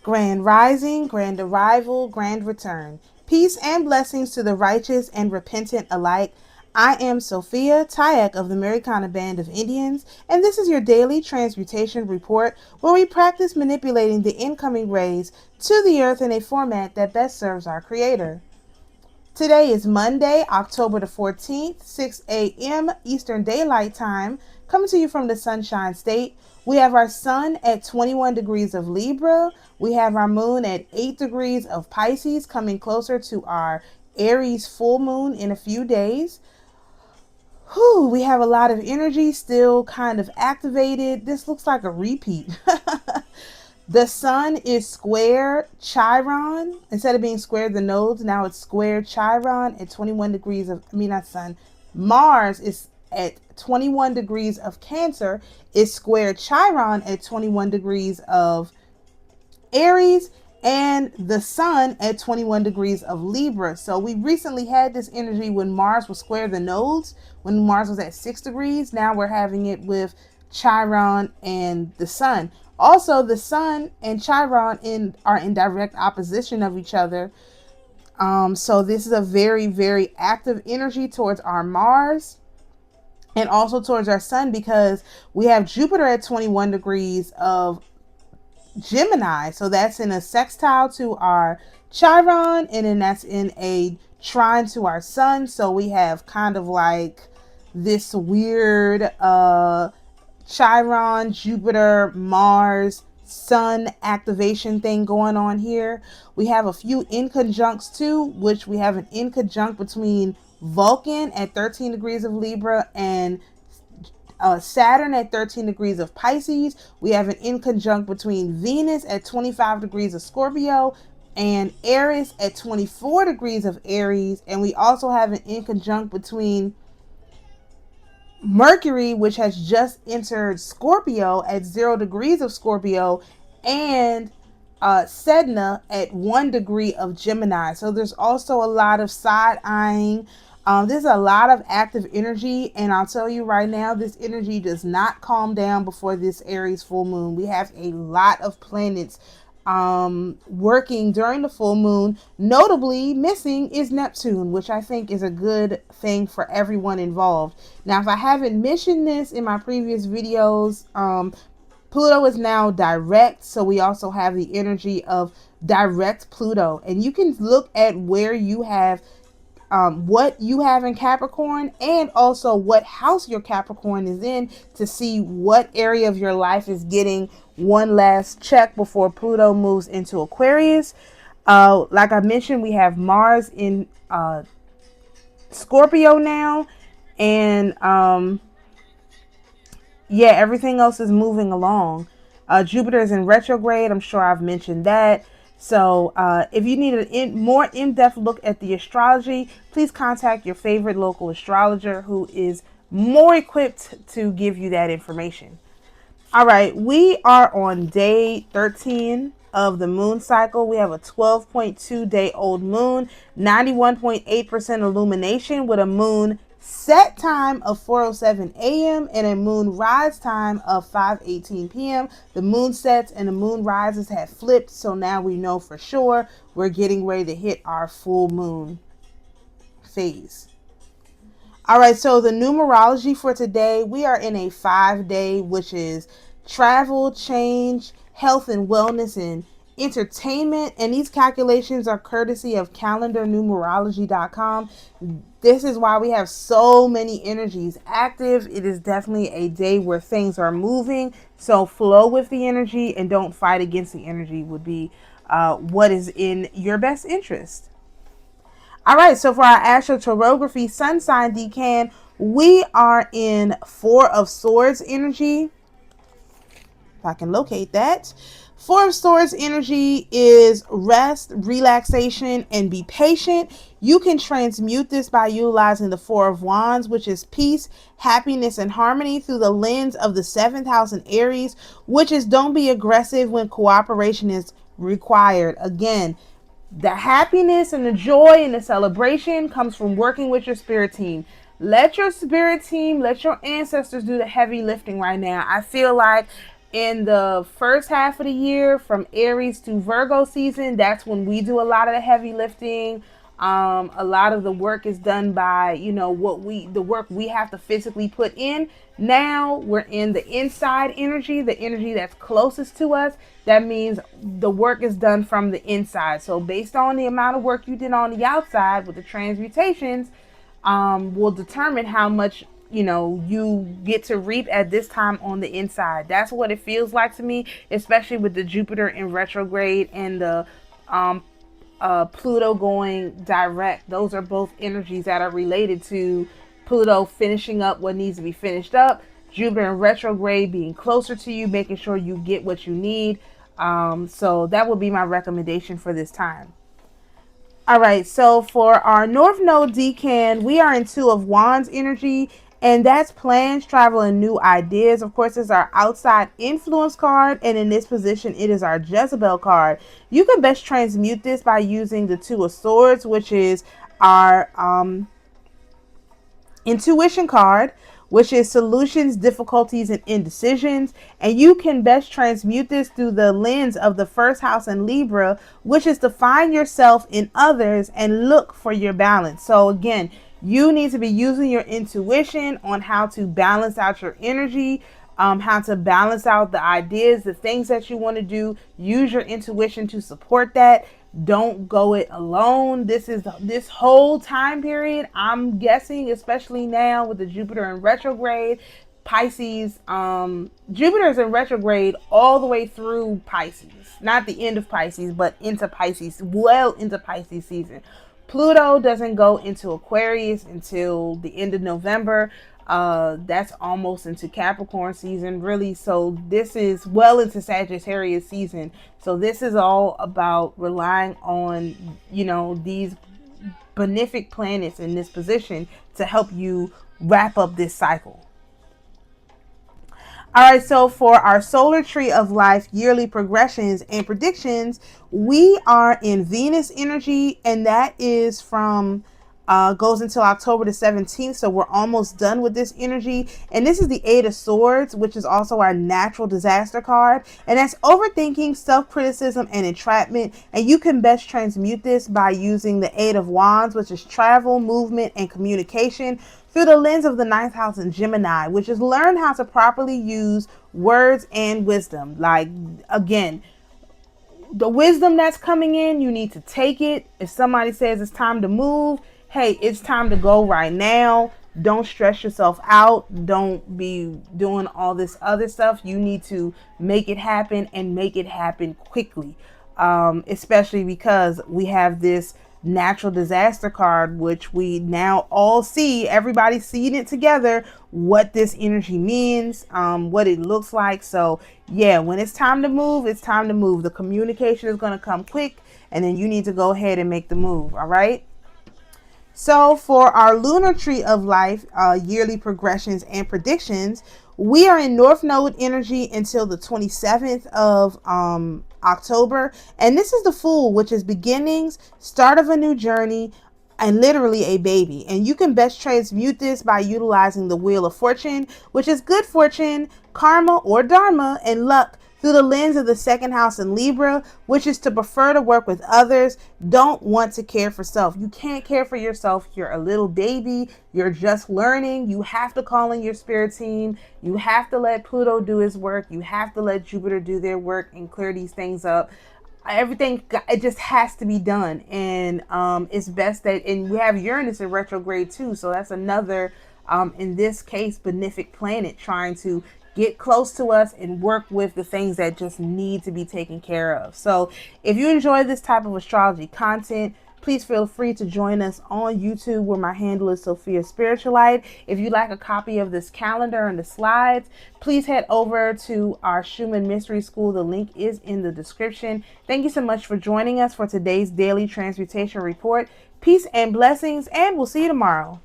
Grand rising, grand arrival, grand return. Peace and blessings to the righteous and repentant alike. I am Sophia, Tayac of the AmaruKhan Band of Indians, and this is your daily transmutation report where we practice manipulating the incoming rays to the earth in a format that best serves our Creator. Today is Monday, October the 14th, 6 a.m. Eastern Daylight Time, coming to you from the Sunshine State. We have our sun at 21 degrees of Libra. We have our moon at 8 degrees of Pisces, coming closer to our Aries full moon in a few days. We have a lot of energy still kind of activated. This looks like a repeat. The sun is square Chiron. Instead of being square the nodes, now it's square Chiron at 21 degrees of, not sun. Mars is at 21 degrees of Cancer, is square Chiron at 21 degrees of Aries, and the sun at 21 degrees of Libra. So we recently had this energy when Mars was square the nodes, when Mars was at 6 degrees. Now we're having it with Chiron and the sun. Also, the sun and Chiron are in direct opposition of each other. So this is a very, very active energy towards our Mars and also towards our sun, because we have Jupiter at 21 degrees of Gemini. So that's in a sextile to our Chiron, and then that's in a trine to our sun. So we have kind of like this weird Chiron, Jupiter, Mars, Sun activation thing going on here. We have a few inconjuncts too, which we have an inconjunct between Vulcan at 13 degrees of Libra and Saturn at 13 degrees of Pisces. We have an inconjunct between Venus at 25 degrees of Scorpio and Eris at 24 degrees of Aries. And we also have an inconjunct between Mercury, which has just entered Scorpio at 0 degrees of Scorpio, and Sedna at 1 degree of Gemini. So there's also a lot of side-eyeing. There's a lot of active energy, and I'll tell you right now, this energy does not calm down before this Aries full moon. We have a lot of planets working during the full moon. Notably missing is Neptune, which I think is a good thing for everyone involved. Now, if I haven't mentioned this in my previous videos, Pluto is now direct, so we also have the energy of direct Pluto, and you can look at where you have what you have in Capricorn, and also what house your Capricorn is in, to see what area of your life is getting one last check before Pluto moves into Aquarius. Like I mentioned, we have Mars in Scorpio now, and everything else is moving along. Jupiter is in retrograde. I'm sure I've mentioned that. So if you need a more in-depth look at the astrology, please contact your favorite local astrologer who is more equipped to give you that information. All right, we are on day 13 of the moon cycle. We have a 12.2 day old moon, 91.8% illumination, with a moon set time of 4:07 a.m. and a moon rise time of 5:18 p.m. The moon sets and the moon rises have flipped, so now we know for sure we're getting ready to hit our full moon phase. All right, so the numerology for today, we are in a 5-day, which is travel, change, health and wellness, and entertainment. And these calculations are courtesy of calendarnumerology.com. This is why we have so many energies active. It is definitely a day where things are moving. So flow with the energy and don't fight against the energy would be what is in your best interest. All right, so for our astrotorography sun sign decan, we are in 4 of Swords energy. If I can locate that. 4 of Swords energy is rest, relaxation, and be patient. You can transmute this by utilizing the 4 of Wands, which is peace, happiness, and harmony, through the lens of the 7th house in Aries, which is don't be aggressive when cooperation is required. Again, the happiness and the joy and the celebration comes from working with your spirit team. Let your spirit team, let your ancestors do the heavy lifting right now. I feel like In the first half of the year, from Aries to Virgo season, that's when we do a lot of the heavy lifting. A lot of the work is done by, the work we have to physically put in. Now we're in the inside energy, the energy that's closest to us. That means the work is done from the inside. So based on the amount of work you did on the outside with the transmutations, will determine how much you get to reap at this time on the inside. That's what it feels like to me, especially with the Jupiter in retrograde and the Pluto going direct. Those are both energies that are related to Pluto finishing up what needs to be finished up, Jupiter in retrograde being closer to you, making sure you get what you need. So that would be my recommendation for this time. All right, so for our North Node decan, we are in Two of Wands energy, and that's plans, travel, and new ideas. Of course, it's our outside influence card, and in this position, it is our Jezebel card. You can best transmute this by using the Two of Swords, which is our intuition card, which is solutions, difficulties, and indecisions. And you can best transmute this through the lens of the first house in Libra, which is to find yourself in others and look for your balance. So again, you need to be using your intuition on how to balance out your energy, how to balance out the ideas, the things that you want to do. Use your intuition to support that. Don't go it alone. This whole time period, I'm guessing, especially now with the Jupiter in retrograde, Pisces, Jupiter's in retrograde all the way through Pisces. Not the end of Pisces, but into Pisces, well into Pisces season. Pluto doesn't go into Aquarius until the end of November. That's almost into Capricorn season, really. So this is well into Sagittarius season. So this is all about relying on, these benefic planets in this position to help you wrap up this cycle. All right, so for our solar tree of life yearly progressions and predictions, we are in Venus energy, and that is from goes until October the 17th. So we're almost done with this energy. And this is the Eight of Swords, which is also our natural disaster card. And that's overthinking, self-criticism, and entrapment. And you can best transmute this by using the Eight of Wands, which is travel, movement, and communication, through the lens of the ninth house in Gemini, which is learn how to properly use words and wisdom. Like, again, the wisdom that's coming in, you need to take it. If somebody says it's time to move, hey, it's time to go right now. Don't stress yourself out. Don't be doing all this other stuff. You need to make it happen and make it happen quickly. Especially because we have this natural disaster card, which we now all see, everybody's seeing it together, what this energy means, what it looks like. So yeah, when it's time to move, it's time to move. The communication is going to come quick, and then you need to go ahead and make the move. All right. So for our lunar tree of life, yearly progressions and predictions, we are in North Node energy until the 27th of October. And this is the Fool, which is beginnings, start of a new journey, and literally a baby. And you can best transmute this by utilizing the Wheel of Fortune, which is good fortune, karma or dharma, and luck, through the lens of the second house in Libra, which is to prefer to work with others, don't want to care for self. You can't care for yourself. You're a little baby. You're just learning. You have to call in your spirit team. You have to let Pluto do his work. You have to let Jupiter do their work and clear these things up. Everything, it just has to be done. And it's best that, and we have Uranus in retrograde too. So that's another, in this case, benefic planet trying to get close to us and work with the things that just need to be taken care of. So if you enjoy this type of astrology content, please feel free to join us on YouTube, where my handle is Sophia Spiritualite. If you'd like a copy of this calendar and the slides, please head over to our Schumann Mystery School. The link is in the description. Thank you so much for joining us for today's daily transmutation report. Peace and blessings, and we'll see you tomorrow.